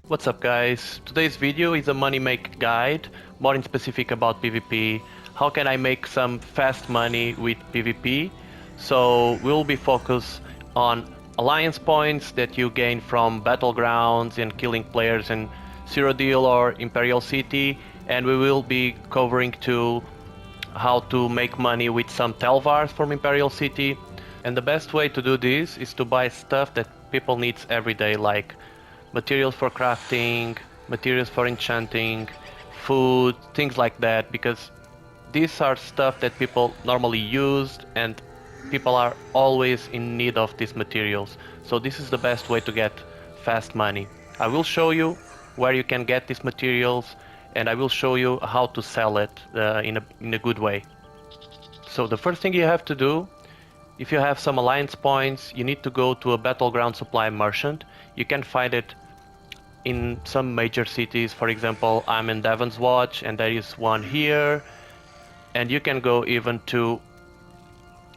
What's up guys? Today's video is a money make guide, more in specific about PvP. How can I make some fast money with PvP? So we'll be focused on alliance points that you gain from Battlegrounds and killing players in Cyrodiil or Imperial City, and we will be covering too how to make money with some Tel Vars from Imperial City. And the best way to do this is to buy stuff that people needs every day, like materials for crafting, materials for enchanting, food, things like that, because these are stuff that people normally use and people are always in need of these materials. So this is the best way to get fast money. I will show you where you can get these materials and I will show you how to sell it in a good way. So the first thing you have to do, if you have some alliance points, you need to go to a battleground supply merchant. You can find it in some major cities. For example, I'm in Devon's Watch and there is one here, and you can go even to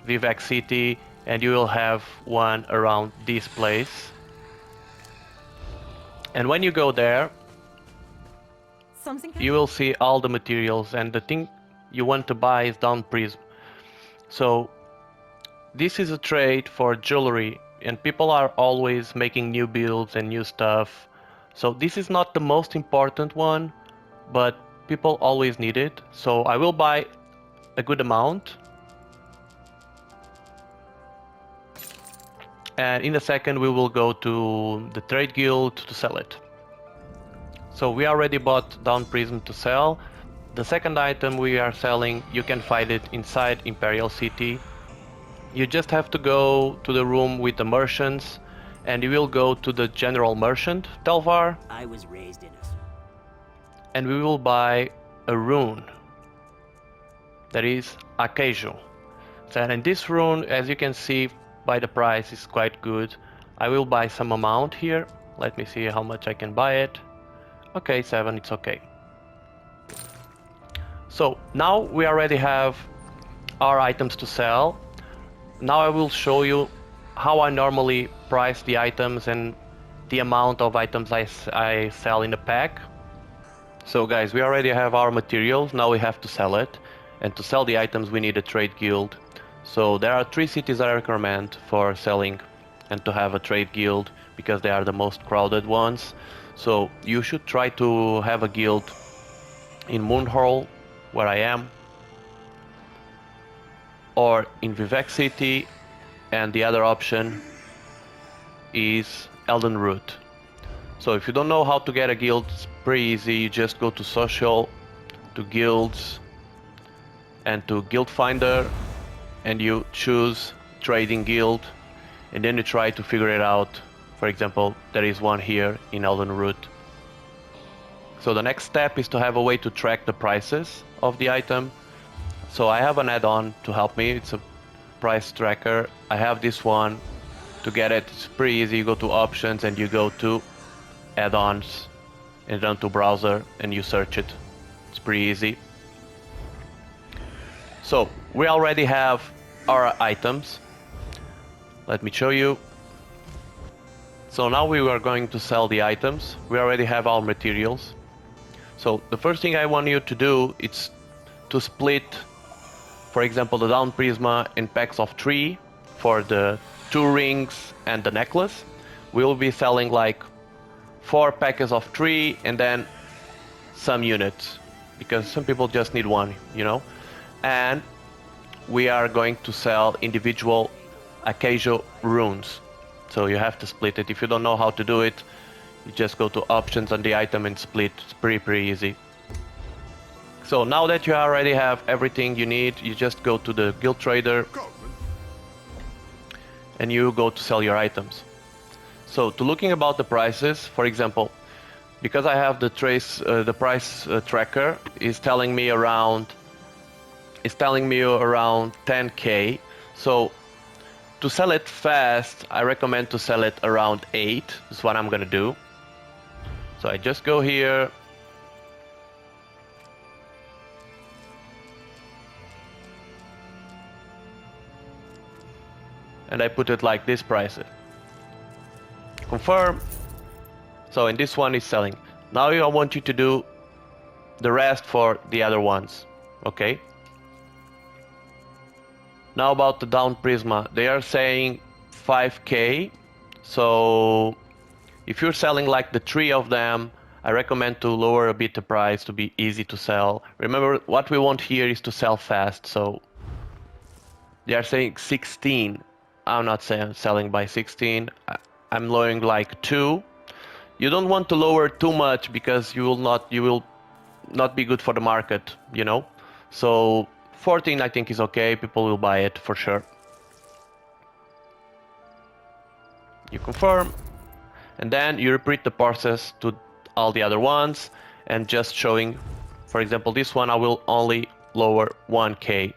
Vivek City and you will have one around this place. And when you go there, you will see all the materials, and the thing you want to buy is down prism. So this is a trade for jewelry and people are always making new builds and new stuff. So this is not the most important one, but people always need it. So I will buy a good amount. And in a second we will go to the trade guild to sell it. So we already bought down prism to sell. The second item we are selling, you can find it inside Imperial City. You just have to go to the room with the merchants and you will go to the general merchant, Tel Var. I was raised in it. And we will buy a rune. That is Hakeijos. So in this rune, as you can see by the price, is quite good. I will buy some amount here. Let me see how much I can buy it. Okay, 7, it's okay. So now we already have our items to sell. Now I will show you how I normally price the items and the amount of items I sell in a pack. So guys, we already have our materials, now we have to sell it. And to sell the items we need a trade guild. So there are 3 cities I recommend for selling and to have a trade guild, because they are the most crowded ones. So you should try to have a guild in Moonhole, where I am, or in Vivek City, and the other option is Elden Root. So if you don't know how to get a guild, it's pretty easy. You just go to social, to guilds, and to guild finder, and you choose trading guild, and then you try to figure it out. For example, there is one here in Elden Root. So the next step is to have a way to track the prices of the item. So I have an add-on to help me. It's a price tracker. I have this one. To get it, it's pretty easy. You go to options and you go to add-ons and run to browser and you search it. It's pretty easy. So we already have our items. Let me show you. So now we are going to sell the items. We already have our materials. So the first thing I want you to do is to split, for example, the down prisma in packs of 3 for the 2 rings and the necklace. We will be selling like 4 packets of 3 and then some units, because some people just need one, you know. And we are going to sell individual Hakeijos runes. So you have to split it. If you don't know how to do it, you just go to options on the item and split. It's pretty easy. So now that you already have everything you need, you just go to the guild trader and you go to sell your items. So to looking about the prices, for example, because I have the price tracker is telling me around 10k. So to sell it fast, I recommend to sell it around 8. That's what I'm gonna do. So I just go here. And I put it like this price. Confirm. So, and this one is selling. Now I want you to do the rest for the other ones, okay? Now about the down Prisma, they are saying 5k, so if you're selling like the 3 of them, I recommend to lower a bit the price to be easy to sell. Remember, what we want here is to sell fast, so they are saying 16. I'm not selling by 16, I'm lowering like 2. You don't want to lower too much because you will not be good for the market, you know? So 14 I think is okay, people will buy it for sure. You confirm, and then you repeat the process to all the other ones, and just showing, for example, this one I will only lower 1k.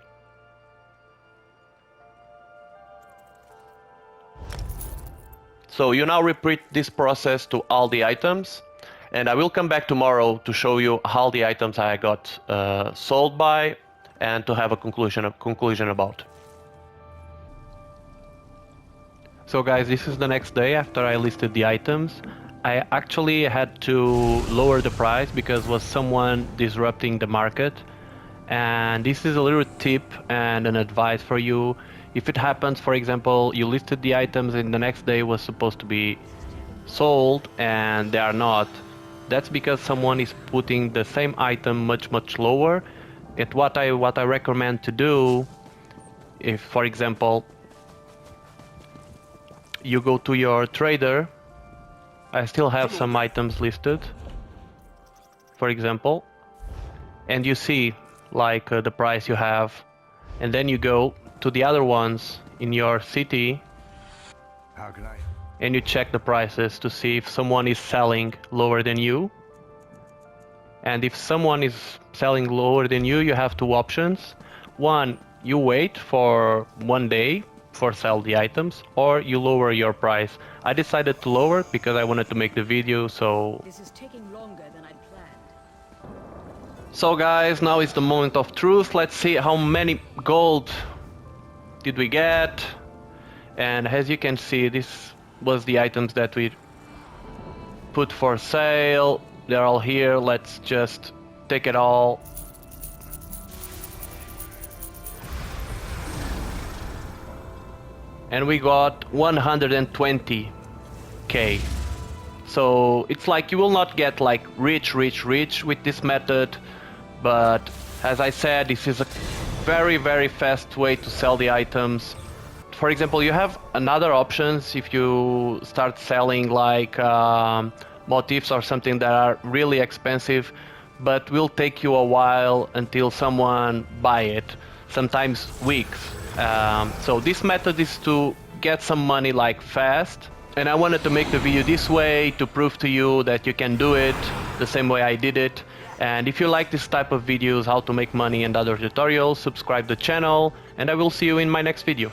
So you now repeat this process to all the items, and I will come back tomorrow to show you how the items I got sold by, and to have a conclusion about. So guys, this is the next day after I listed the items. I actually had to lower the price because was someone disrupting the market, and this is a little tip and an advice for you. If it happens, for example, you listed the items and the next day was supposed to be sold and they are not, that's because someone is putting the same item much lower. What I recommend to do, if for example you go to your trader, I still have some items listed, for example, and you see like the price you have, and then you go to the other ones in your city. How can I? And you check the prices to see if someone is selling lower than you. And if someone is selling lower than you, you have two options. One, you wait for 1 day for sell the items, or you lower your price. I decided to lower because I wanted to make the video, so... This is taking longer than I'd planned. So guys, now is the moment of truth. Let's see how many gold did we get. And as you can see, this was the items that we put for sale. They're all here. Let's just take it all. And we got 120k. So it's like you will not get like rich with this method, but as I said, this is a very fast way to sell the items. For example, you have another options if you start selling like motifs or something that are really expensive, but will take you a while until someone buy it, sometimes weeks. So this method is to get some money like fast, and I wanted to make the video this way to prove to you that you can do it the same way I did it. And if you like this type of videos, how to make money and other tutorials, subscribe the channel, and I will see you in my next video.